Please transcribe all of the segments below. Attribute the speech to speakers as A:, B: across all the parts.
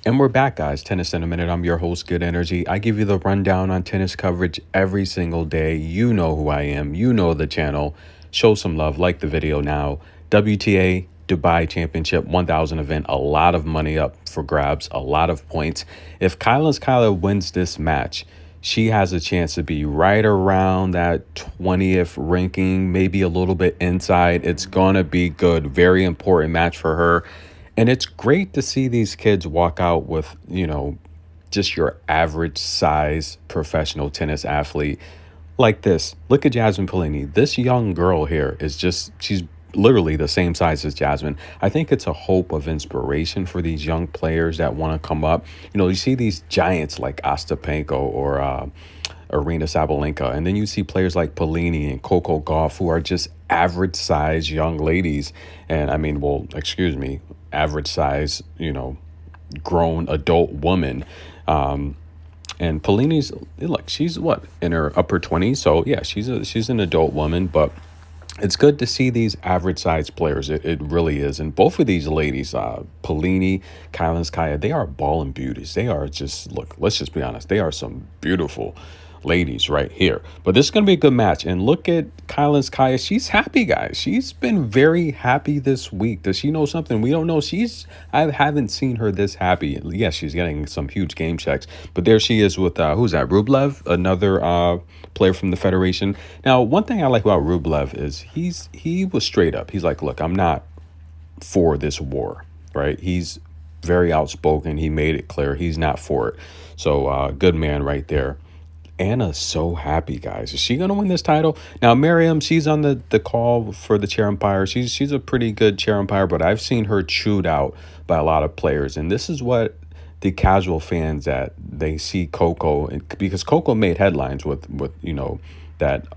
A: And we're back, guys. Tennis in a Minute. I'm your host, Good Energy. I give you the rundown on tennis coverage every single day. You know who I am. You know the channel. Show some love. Like the video now. WTA Dubai Championship 1000 event. A lot of money up for grabs. A lot of points. If Kalinskaya wins this match, she has a chance to be right around that 20th ranking, maybe a little bit inside. It's going to be good. Very important match for her. And it's great to see these kids walk out with, just your average size professional tennis athlete like this. Look at Jasmine Paolini. This young girl here is she's literally the same size as Jasmine. I think it's a hope of inspiration for these young players that want to come up. You see these giants like Ostapenko or Arena Sabalenka, and then you see players like Paolini and Coco Gauff who are just average size young ladies. And I mean, well, excuse me, average size, grown adult woman. And Paolini's, look, she's what, in her upper 20s. So yeah, she's an adult woman, but it's good to see these average size players. It really is. And both of these ladies, Paolini, Kalinskaya, they are Ballin beauties. They are just, look, let's just be honest. They are some beautiful ladies right here. But this is going to be a good match. And look at Kalinskaya. She's happy, guys. She's been very happy this week. Does she know something we don't know? I haven't seen her this happy. Yes, she's getting some huge game checks. But there she is with, who's that? Rublev, another player from the Federation. Now, one thing I like about Rublev is he was straight up. He's like, look, I'm not for this war, right? He's very outspoken. He made it clear he's not for it. So good man right there. Anna's so happy, guys. Is she going to win this title? Now, Miriam, she's on the call for the chair umpire. She's a pretty good chair umpire, but I've seen her chewed out by a lot of players. And this is what the casual fans that they see Coco, because Coco made headlines with that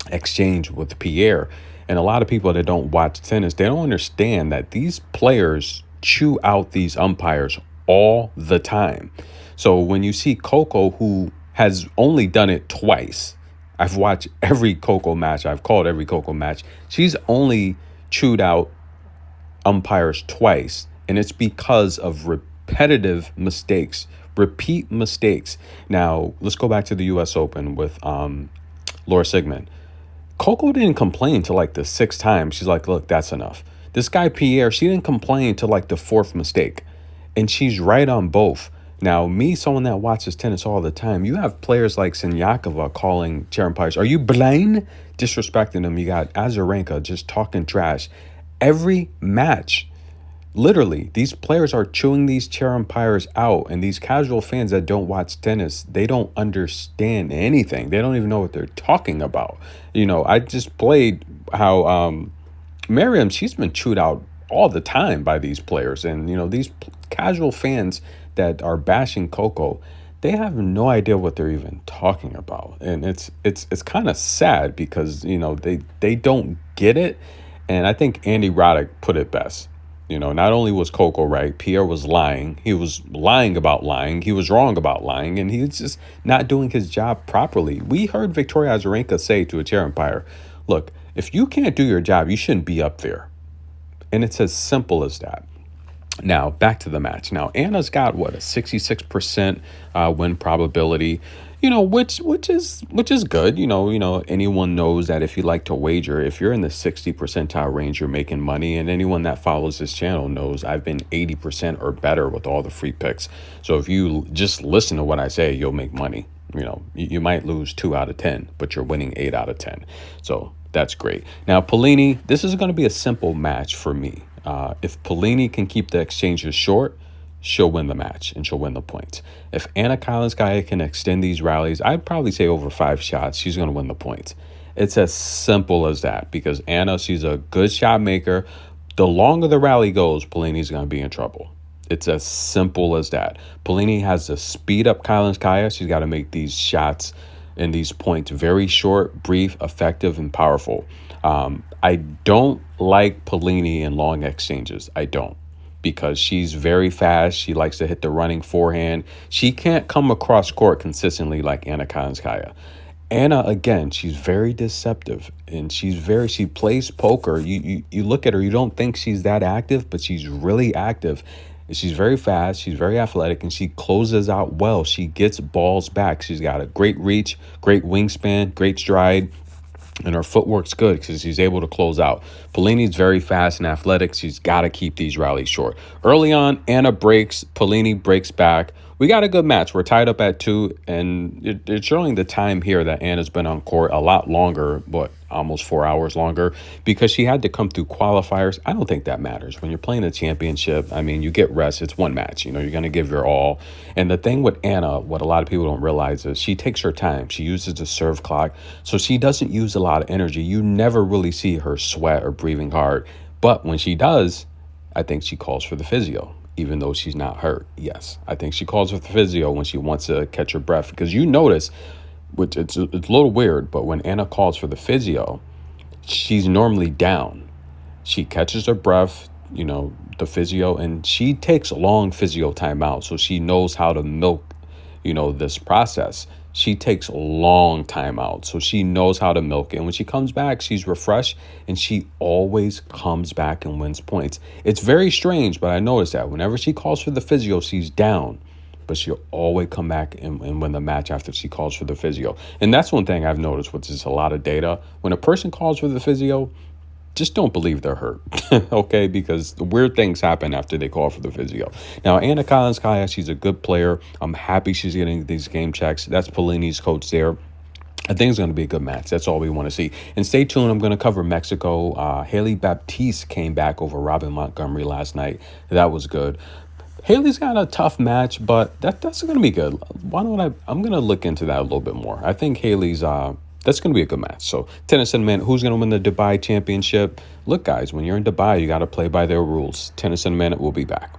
A: exchange with Pierre. And a lot of people that don't watch tennis, they don't understand that these players chew out these umpires all the time. So when you see Coco, who has only done it twice. I've watched every Coco match. I've called every Coco match. She's only chewed out umpires twice, and it's because of repetitive mistakes, repeat mistakes. Now, let's go back to the U.S. Open with Laura Sigmund. Coco didn't complain till like the sixth time. She's like, look, that's enough. This guy, Pierre, she didn't complain till like the fourth mistake, and she's right on both. Now, me, someone that watches tennis all the time, you have players like Sinyakova calling chair umpires, are you blind? Disrespecting them. You got Azarenka just talking trash. Every match, literally, these players are chewing these chair umpires out. And these casual fans that don't watch tennis, they don't understand anything. They don't even know what they're talking about. I just played how Miriam, she's been chewed out all the time by these players. And, these casual fans that are bashing Coco, they have no idea what they're even talking about. And it's kind of sad because, they don't get it. And I think Andy Roddick put it best. Not only was Coco right, Pierre was lying. He was lying about lying. He was wrong about lying. And he's just not doing his job properly. We heard Victoria Azarenka say to a chair umpire, look, if you can't do your job, you shouldn't be up there. And it's as simple as that. Now, back to the match. Now, Anna's got, what, a 66% win probability, which is good. Anyone knows that if you like to wager, if you're in the 60 percentile range, you're making money. And anyone that follows this channel knows I've been 80% or better with all the free picks. So if you just listen to what I say, you'll make money. You might lose 2 out of 10, but you're winning 8 out of 10. So that's great. Now, Paolini, this is going to be a simple match for me. If Paolini can keep the exchanges short, she'll win the match and she'll win the points. If Anna Kalinskaya can extend these rallies, I'd probably say over 5 shots, she's going to win the points. It's as simple as that because Anna, she's a good shot maker. The longer the rally goes, Paolini's going to be in trouble. It's as simple as that. Paolini has to speed up Kalinskaya. She's got to make these shots and these points very short, brief, effective, and powerful. I don't like Paolini in long exchanges. I don't, because she's very fast. She likes to hit the running forehand. She can't come across court consistently like Anna Kalinskaya. Anna, again, she's very deceptive, and she plays poker. You look at her, you don't think she's that active, but she's really active. She's very fast, she's very athletic, and she closes out well. She gets balls back. She's got a great reach, great wingspan, great stride, and her footwork's good because she's able to close out. Paolini's very fast and athletic. She's got to keep these rallies short. Early on, Anna breaks. Paolini breaks back. We got a good match. We're tied up at 2, and it's showing the time here that Anna's been on court a lot longer, but almost 4 hours longer, because she had to come through qualifiers. I don't think that matters. When you're playing a championship, I mean, you get rest. It's one match. You know, you're going to give your all. And the thing with Anna, what a lot of people don't realize is she takes her time. She uses the serve clock, so she doesn't use a lot of energy. You never really see her sweat or breathing hard. But when she does, I think she calls for the physio, even though she's not hurt. Yes, I think she calls for the physio when she wants to catch her breath, because you notice, which it's a little weird, but when Anna calls for the physio, she's normally down. She catches her breath, you know, the physio, and she takes long physio timeouts, so she knows how to milk, you know, this process. She takes a long time out, so she knows how to milk it. And when she comes back, she's refreshed, and she always comes back and wins points. It's very strange, but I noticed that whenever she calls for the physio, she's down, but she'll always come back and win the match after she calls for the physio. And that's one thing I've noticed, which is a lot of data. When a person calls for the physio, just don't believe they're hurt, okay? Because weird things happen after they call for the physio. Now, Anna Kalinskaya, she's a good player. I'm happy she's getting these game checks. That's Paolini's coach there. I think it's going to be a good match. That's all we want to see. And stay tuned. I'm going to cover Mexico. Haley Baptiste came back over Robin Montgomery last night. That was good. Haley's got a tough match, but that's going to be good. Why don't I'm going to look into that a little bit more. I think Haley's that's going to be a good match. So, tennis in a minute. Who's going to win the Dubai Championship? Look, guys, when you're in Dubai, you got to play by their rules. Tennis in a minute. We'll be back.